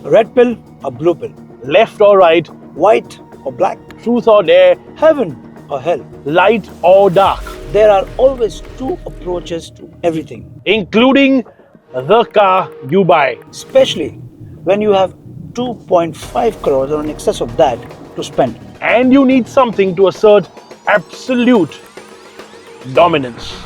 Red pill or blue pill? Left or right? White or black? Truth or dare? Heaven or hell? Light or dark? There are always two approaches to everything, Including the car you buy. especially when you have 2.5 crores or in excess of that to spend. And you need something to assert absolute dominance.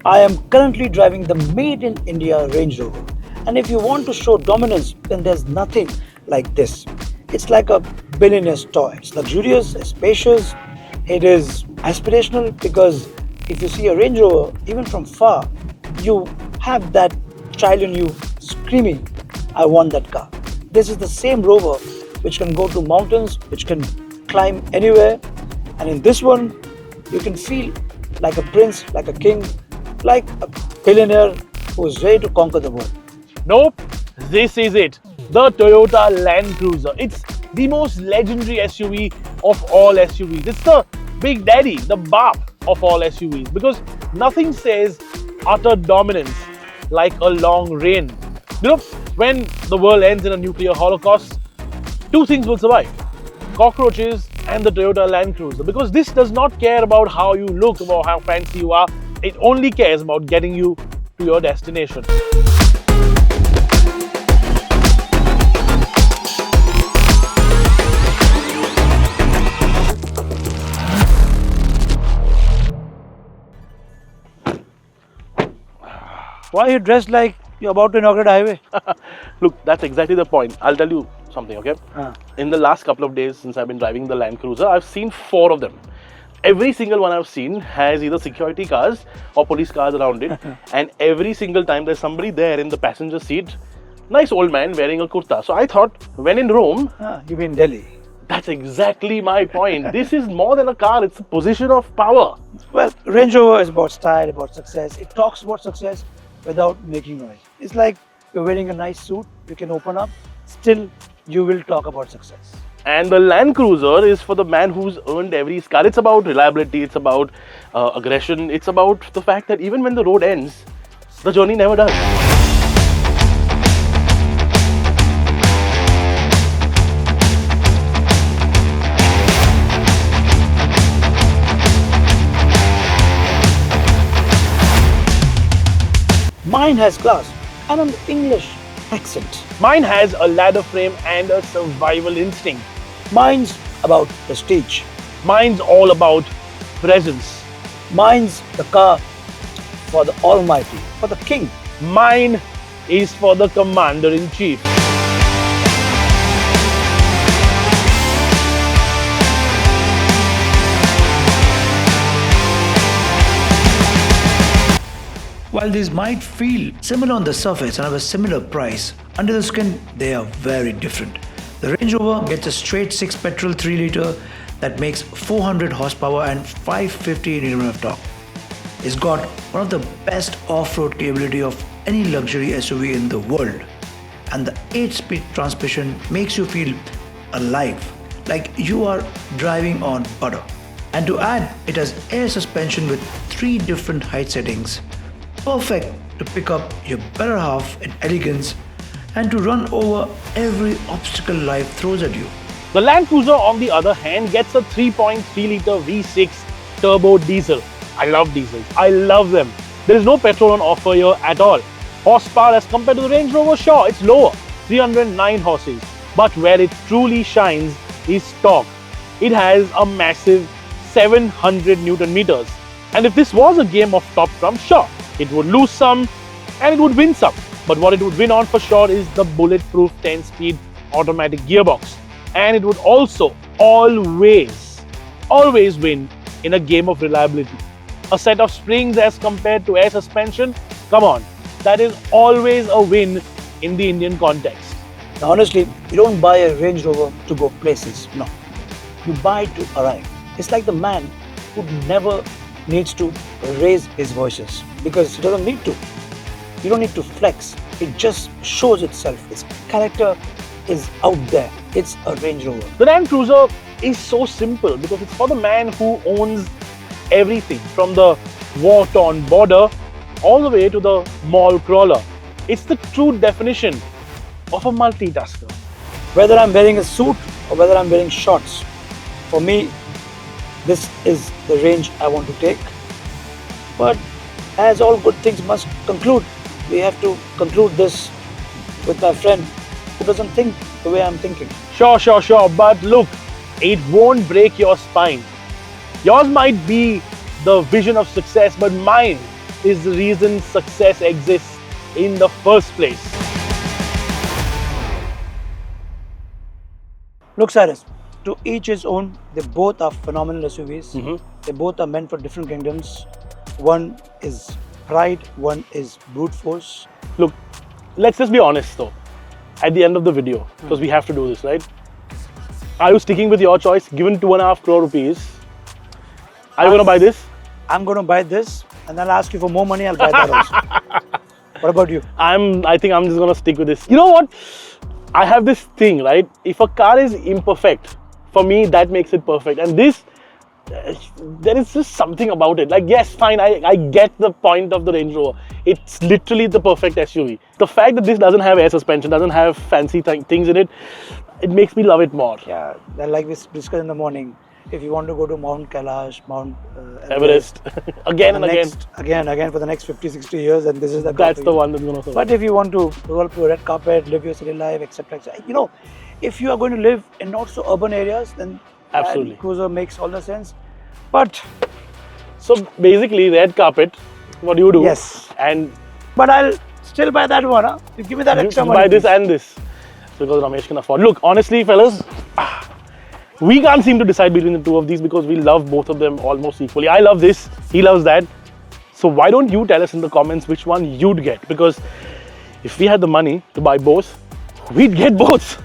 I am currently driving the made in India Range Rover. And if you want to show dominance, then there's nothing like this. It's like a billionaire's toy. It's luxurious, it's spacious, it is aspirational, because if you see a Range Rover, even from far, you have that child in you screaming, I want that car. This is the same Rover which can go to mountains, which can climb anywhere. And in this one, you can feel like a prince, like a king, like a billionaire who is ready to conquer the world. Nope, this is it. The Toyota LandCruiser. It's the most legendary SUV of all SUVs. It's the big daddy, the bap of all SUVs, because nothing says utter dominance like a long reign. You know, when the world ends in a nuclear holocaust, two things will survive: cockroaches and the Toyota LandCruiser, because this does not care about how you look or how fancy you are. It only cares about getting you to your destination. Why are you dressed like you're about to inaugurate a highway? Look, that's exactly the point. I'll tell you something, okay? In the last couple of days since I've been driving the LandCruiser, I've seen 4 of them. Every single one I've seen has either security cars or police cars around it. And every single time there's somebody there in the passenger seat, nice old man wearing a kurta. So I thought, when in Rome, You mean Delhi? that's exactly my point. This is more than a car, it's a position of power. Well, Range Rover is about style, about success. It talks about success without making noise. It's like you're wearing a nice suit, you can open up, still you will talk about success. And the LandCruiser is for the man who's earned every scar. It's about reliability, it's about aggression, it's about the fact that even when the road ends, the journey never does. Mine has class and an English accent. Mine has a ladder frame and a survival instinct. Mine's about prestige. Mine's all about presence. Mine's the car for the almighty, for the king. Mine is for the commander-in-chief. While these might feel similar on the surface and have a similar price, under the skin they are very different. The Range Rover gets a straight 6 petrol 3 litre that makes 400 horsepower and 550 Nm of torque. It's got one of the best off-road capability of any luxury SUV in the world, and the 8-speed transmission makes you feel alive, like you are driving on butter. And to add, it has air suspension with 3 different height settings, perfect to pick up your better half in elegance and to run over every obstacle life throws at you. The LandCruiser, on the other hand, gets a 3.3 litre V6 turbo diesel. I love diesels. I love them. There is no petrol on offer here at all. Horsepower as compared to the Range Rover, sure, it's lower, 309 horses. But where it truly shines is torque. It has a massive 700 Newton meters. And if this was a game of top trump, sure, it would lose some and it would win some. But what it would win on for sure is the bulletproof 10-speed automatic gearbox. And it would also always win in a game of reliability. A set of springs as compared to air suspension, come on, that is always a win in the Indian context. Now, honestly, you don't buy a Range Rover to go places, no. You buy to arrive. It's like the man who never needs to raise his voices because he doesn't need to. You don't need to flex. It just shows itself. Its character is out there. It's a Range Rover. The LandCruiser is so simple because it's for the man who owns everything from the war-torn border all the way to the mall crawler. It's the true definition of a multitasker. Whether I'm wearing a suit or whether I'm wearing shorts, for me, this is the range I want to take. But as all good things must conclude, we have to conclude this with my friend who doesn't think the way I'm thinking. Sure. But look, it won't break your spine. Yours might be the vision of success, but mine is the reason success exists in the first place. Look, Cyrus, to each his own. They both are phenomenal SUVs. They both are meant for different kingdoms. One is pride, one is brute force. Look, let's just be honest though. At the end of the video, because we have to do this, right? Are you sticking with your choice? Given 2.5 crore rupees, are you going to buy this? I'm going to buy this, and I'll ask you for more money. I'll buy that also. What about you? I think I'm just going to stick with this. You know what? I have this thing, right? If a car is imperfect, for me, that makes it perfect. And this, there is just something about it. Like, yes, fine, I get the point of the Range Rover. It's literally the perfect SUV. The fact that this doesn't have air suspension, doesn't have fancy things in it, it makes me love it more. Yeah, like we discussed in the morning, if you want to go to Mount Kailash, Mount Everest, again and again for the next 50-60 years, and this is the car. That's the one that's going to serve. But if you want to roll up to a red carpet, live your city life, etc., you know, if you are going to live in not so urban areas, then absolutely, LandCruiser makes all the sense. But so basically, red carpet, what do you do? Yes. But I'll still buy that one. Huh? You give me that extra money. Buy this and this, because Ramesh can afford. Look, honestly, fellas, we can't seem to decide between the two of these because we love both of them almost equally. I love this, he loves that. So why don't you tell us in the comments which one you'd get? Because if we had the money to buy both, we'd get both.